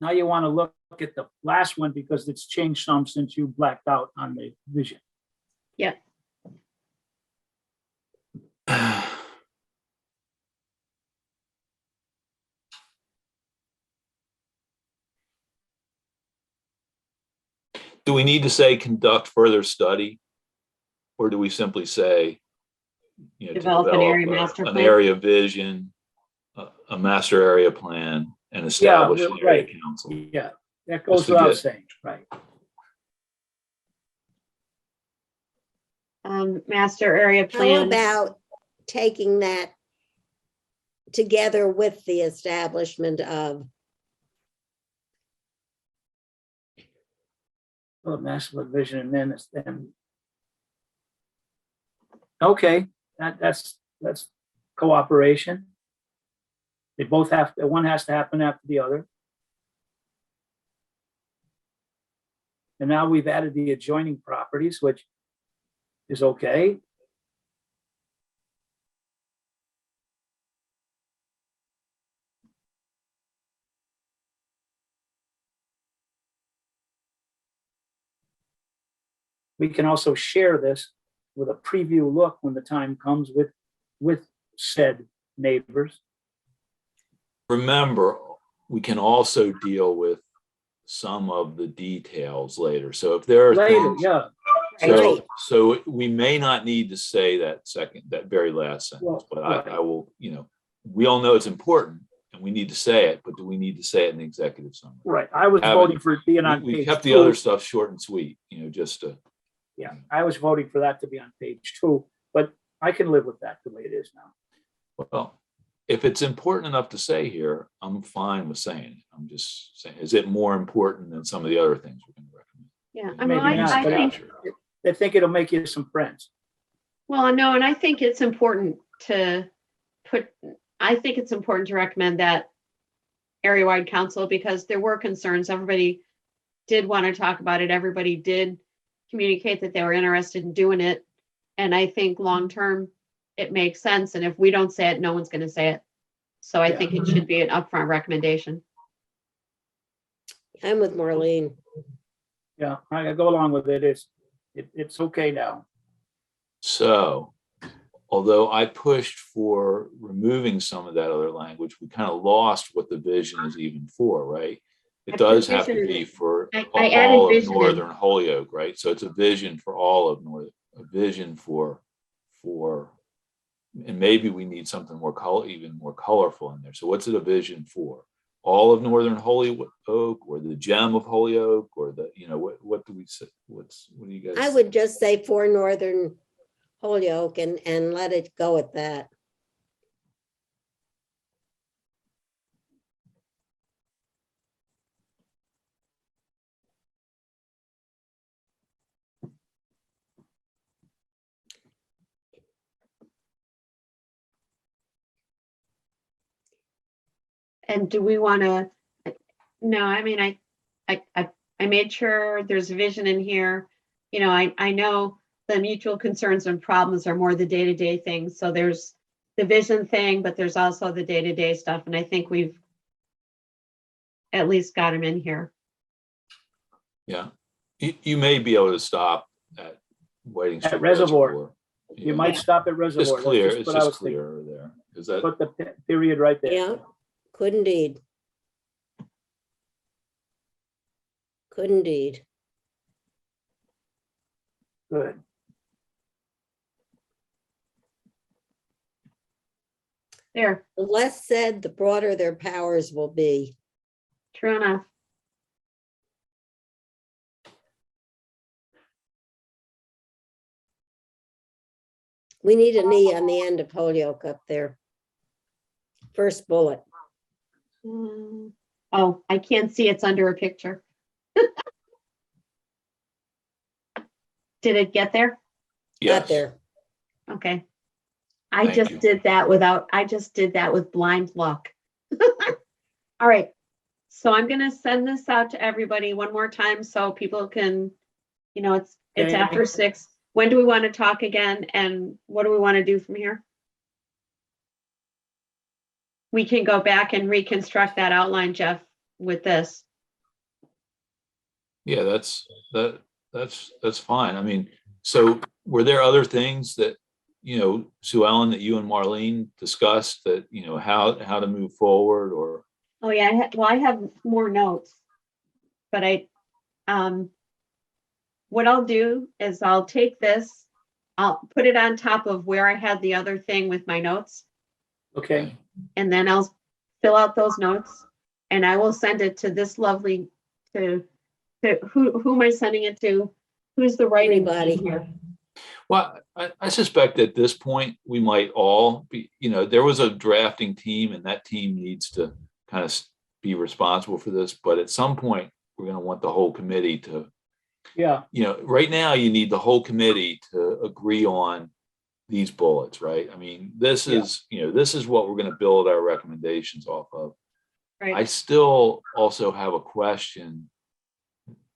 S3: Now you want to look at the last one because it's changed some since you blacked out on the vision.
S2: Yeah,
S1: do we need to say conduct further study? Or do we simply say, to
S2: Develop an area master
S1: an
S2: plan.
S1: area vision, a master area plan, and establish an area
S3: right.
S1: council?
S3: Yeah, that goes
S1: Just to
S3: without
S1: get-
S3: saying, right?
S2: Master area
S6: How
S2: plan.
S6: about taking that together with the establishment of,
S3: Well, master vision and then it's then. Okay, that's cooperation. They both have, one has to happen after the other. And now we've added the adjoining properties, which is okay. We can also share this with a preview look when the time comes with said neighbors.
S1: Remember, we can also deal with some of the details later. So if there are
S3: Later,
S1: things,
S3: yeah.
S1: so,
S6: Right.
S1: so we may not need to say that very last sentence,
S3: Well,
S1: but
S3: right.
S1: I will, we all know it's important and we need to say it, but do we need to say it in the executive summary?
S3: Right. I was
S1: Haven't-
S3: voting for it being on
S1: We
S3: page
S1: kept the
S3: 2.
S1: other stuff short and sweet, just to,
S3: Yeah, I was voting for that to be on page 2, but I can live with that the way it is now.
S1: well, if it's important enough to say here, I'm fine with saying it. I'm just saying, is it more important than some of the other things we're going to recommend?
S2: Yeah, I
S3: Maybe
S2: mean,
S3: not,
S2: I
S3: but
S2: think,
S3: I think it'll make you some friends.
S2: well, no, and I think it's important to recommend that area-wide council because there were concerns. Everybody did want to talk about it. Everybody did communicate that they were interested in doing it. And I think long-term, it makes sense. And if we don't say it, no one's going to say it. So I
S3: Yeah.
S2: think it should be an upfront recommendation.
S6: I'm with Marlene.
S3: Yeah, I go along with it. It's okay now.
S1: So, although I pushed for removing some of that other language, we kind of lost what the vision is even for, right? It
S2: I
S1: does
S2: put
S1: have to
S2: vision in
S1: be
S2: it.
S1: for
S2: I added
S1: all of
S2: vision in.
S1: Northern Holyoke, right? So it's a vision for all of a vision for, and maybe we need something more even more colorful in there. So what's it a vision for? All of Northern Holyoke, or the gem of Holyoke, or what do we say? What do you guys?
S6: I would just say for Northern Holyoke and let it go at that.
S2: And do we want to, no, I mean, I made sure there's vision in here. I know the mutual concerns and problems are more the day-to-day things. So there's the vision thing, but there's also the day-to-day stuff. And I think we've at least got them in here.
S1: Yeah, you may be able to stop at Whiting
S3: At
S1: Street
S3: Reservoir. You
S1: Yeah.
S3: might stop at Reservoir.
S1: Just
S3: That's
S1: clear,
S3: just
S1: it's
S3: what I
S1: just
S3: was thinking.
S1: clearer there. Is that,
S3: Put the period right there.
S6: Yeah, could indeed. Could indeed.
S3: Good.
S2: There,
S6: The less said, the broader their powers will be.
S2: true enough.
S6: We need an E on the end of Holyoke up there. First bullet.
S2: Oh, I can't see it's under a picture. Did it get there?
S6: Got
S1: yes,
S6: there.
S2: Okay. I
S1: Thank
S2: just
S1: you.
S2: did that with blind luck. All right. So I'm gonna send this out to everybody one more time so people can, it's
S3: Okay.
S2: after 6. When do we want to talk again? And what do we want to do from here? We can go back and reconstruct that outline, Jeff, with this.
S1: yeah, that's fine. I mean, so were there other things that, Sue Ellen, that you and Marlene discussed that, how to move forward, or?
S2: Oh, yeah, I have more notes, but what I'll do is I'll take this, I'll put it on top of where I had the other thing with my notes,
S3: Okay.
S2: and then I'll fill out those notes, and I will send it to this lovely, to who am I sending it to? Who's the writing
S6: Everybody.
S2: team here?
S1: Well, I suspect at this point, we might all be, there was a drafting team and that team needs to kind of be responsible for this, but at some point, we're going to want the whole committee to,
S3: Yeah.
S1: right now you need the whole committee to agree on these bullets, right? I mean, this is what we're going to build our recommendations off of.
S2: Right.
S1: I still also have a question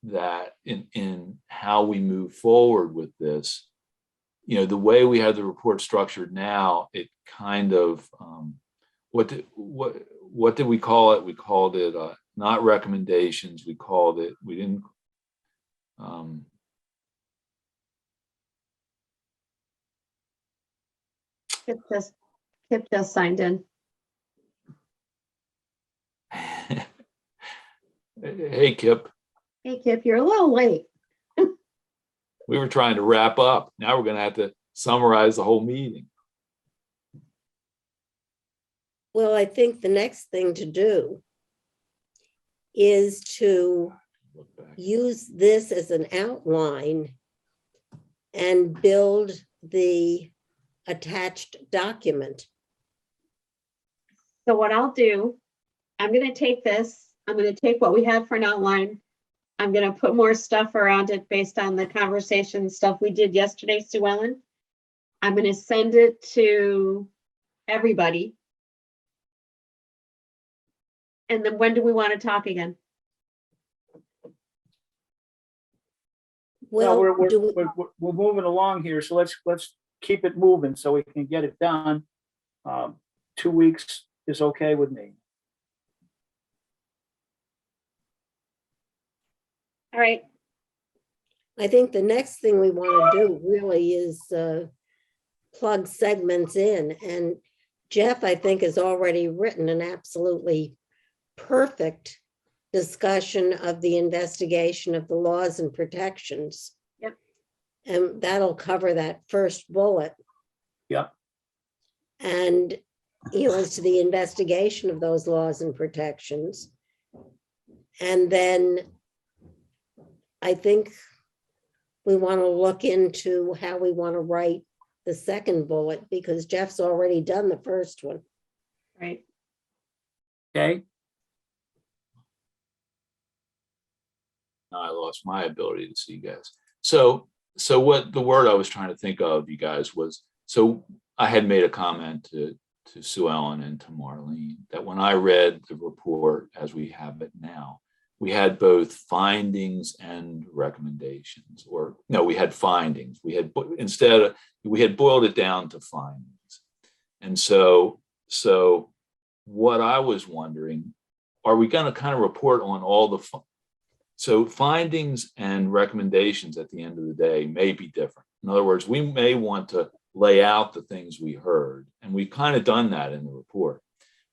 S1: that in how we move forward with this, the way we have the report structured now, it kind of, what did we call it? We called it not recommendations. We didn't.
S2: Kip just signed in.
S1: Hey, Kip,
S2: Hey, Kip, you're a little late.
S1: we were trying to wrap up. Now we're going to have to summarize the whole meeting.
S6: Well, I think the next thing to do is to
S1: Look back.
S6: use this as an outline and build the attached document.
S2: So what I'll do, I'm gonna take this, I'm gonna take what we had for an outline. I'm gonna put more stuff around it based on the conversation stuff we did yesterday, Sue Ellen. I'm gonna send it to everybody. And then when do we want to talk again?
S3: Well,
S6: Well, do we-
S3: we're moving along here, so let's keep it moving so we can get it done. 2 weeks is okay with me.
S2: All right,
S6: I think the next thing we want to do really is plug segments in. And Jeff, I think, has already written an absolutely perfect discussion of the investigation of the laws and protections.
S2: Yep.
S6: And that'll cover that first bullet.
S3: Yep.
S6: And, as to the investigation of those laws and protections. And then I think we want to look into how we want to write the second bullet, because Jeff's already done the first one.
S2: right.
S3: Okay,
S1: Now I lost my ability to see you guys. So what the word I was trying to think of, you guys, was, so I had made a comment to Sue Ellen and to Marlene that when I read the report as we have it now, we had both findings and recommendations, or no, we had findings. We had boiled it down to findings. And so what I was wondering, are we going to kind of report on all the so findings and recommendations at the end of the day may be different. In other words, we may want to lay out the things we heard, and we've kind of done that in the report.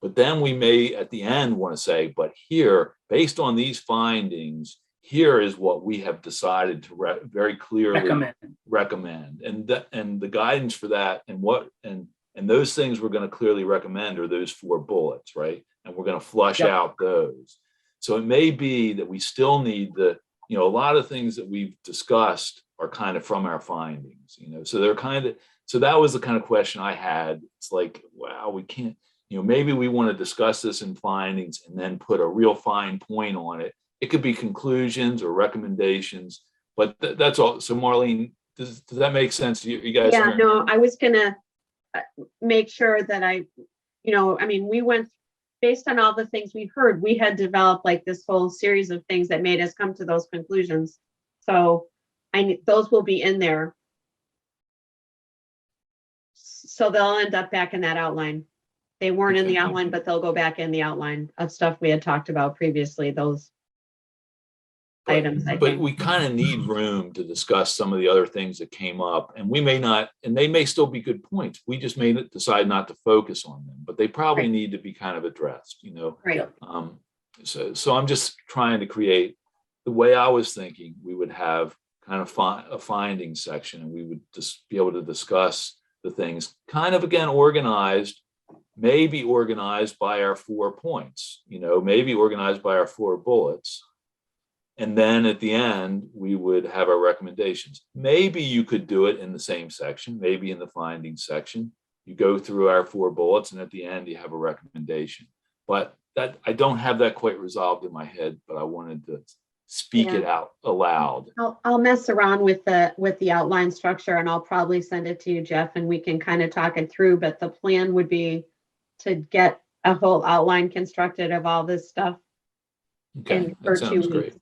S1: But then we may at the end want to say, but here, based on these findings, here is what we have decided to very clearly recommend. And the guidance for that and those things we're going to clearly recommend are those 4 bullets, right? And we're going to flush out those. So it may be that we still need a lot of things that we've discussed are kind of from our findings, so they're so that was the kind of question I had. It's like, wow, we can't, maybe we want to discuss this in findings and then put a real fine point on it. It could be conclusions or recommendations, but that's all. So Marlene, does that make sense? You guys?
S2: Yeah, no, I was gonna make sure that we went, based on all the things we heard, we had developed like this whole series of things that made us come to those conclusions. So those will be in there. So they'll end up back in that outline. They weren't in the outline, but they'll go back in the outline of stuff we had talked about previously, those items.
S1: But we kind of need room to discuss some of the other things that came up, and we may not, and they may still be good points. We just may decide not to focus on them, but they probably need to be kind of addressed,
S2: Right.
S1: So I'm just trying to create the way I was thinking. We would have kind of a findings section, and we would just be able to discuss the things kind of, again, maybe organized by our 4 points, maybe organized by our 4 bullets. And then at the end, we would have our recommendations. Maybe you could do it in the same section, maybe in the findings section. You go through our 4 bullets, and at the end, you have a recommendation. But that I don't have that quite resolved in my head, but I wanted to speak it out aloud.
S2: I'll mess around with the outline structure, and I'll probably send it to you, Jeff, and we can kind of talk it through. But the plan would be to get a whole outline constructed of all this stuff.
S1: Okay, that sounds great.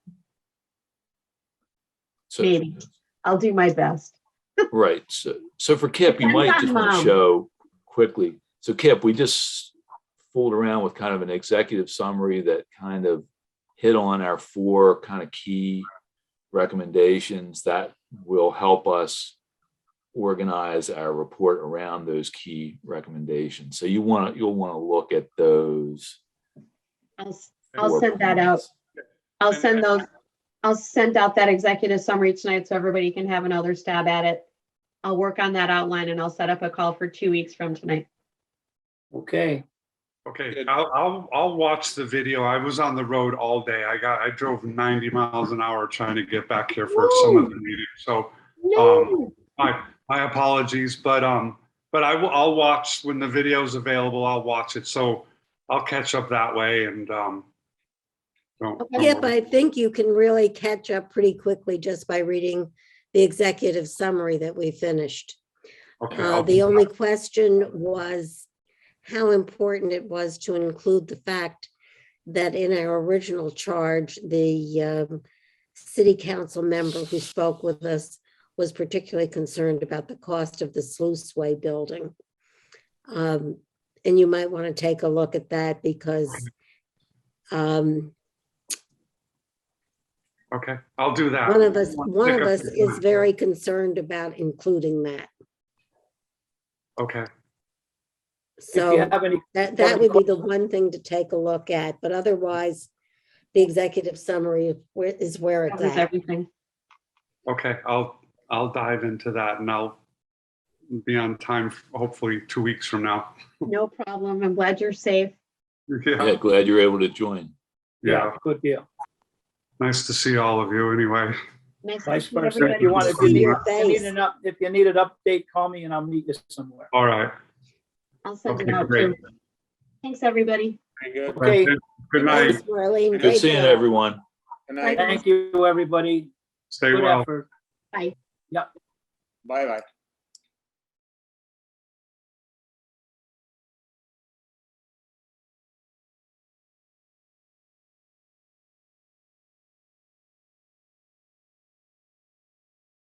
S1: So,
S2: maybe I'll do my best.
S1: Right. So for Kip, you might just want to show quickly. So Kip, we just fooled around with kind of an executive summary that kind of hit on our 4 kind of key recommendations that will help us organize our report around those key recommendations. So you'll want to look at those.
S2: I'll send that out. I'll send those, I'll send out that executive summary tonight so everybody can have another stab at it. I'll work on that outline and I'll set up a call for 2 weeks from tonight.
S3: Okay,
S8: Okay,
S4: Good.
S8: I'll watch the video. I was on the road all day. I drove 90 miles an hour trying to get back here for some of the meetings. So
S2: No,
S8: my apologies, but I'll watch when the video's available. I'll watch it. So I'll catch up that way and don't
S6: Yeah, but
S8: worry.
S6: I think you can really catch up pretty quickly just by reading the executive summary that we finished.
S8: Okay, I'll
S6: The
S8: do
S6: only
S8: that.
S6: question was how important it was to include the fact that in our original charge, the city council member who spoke with us was particularly concerned about the cost of the sluiceway building. And you might want to take a look at that because
S8: Okay, I'll do that.
S6: one of us
S8: Pick up the
S6: is
S8: time.
S6: very concerned about including that.
S8: Okay,
S3: if you
S6: So
S3: have any,
S6: that would be the one thing to take a look at, but otherwise, the executive summary is where it's
S2: covers
S6: at.
S2: everything.
S8: okay, I'll dive into that and I'll be on time, hopefully 2 weeks from now.
S2: No problem. I'm glad you're safe.
S1: Yeah, glad you're able to join.
S3: yeah, good deal.
S8: Nice to see all of you anyway.
S2: Nice to
S3: Vice
S2: see
S3: versa.
S2: everybody.
S3: If you want, if
S6: See your face.
S3: if you need an update, call me and I'll meet you somewhere.
S8: All right.
S2: I'll send it
S8: Okay,
S2: out
S8: great.
S2: too. Thanks, everybody.
S4: Very good.
S3: Okay,
S8: Good night.
S6: Thanks, Marlene.
S1: Good
S6: Great
S1: seeing
S6: job.
S1: everyone.
S4: Good night.
S3: thank you, everybody.
S8: Stay
S3: Good
S8: well.
S3: effort.
S2: Bye.
S4: Bye-bye.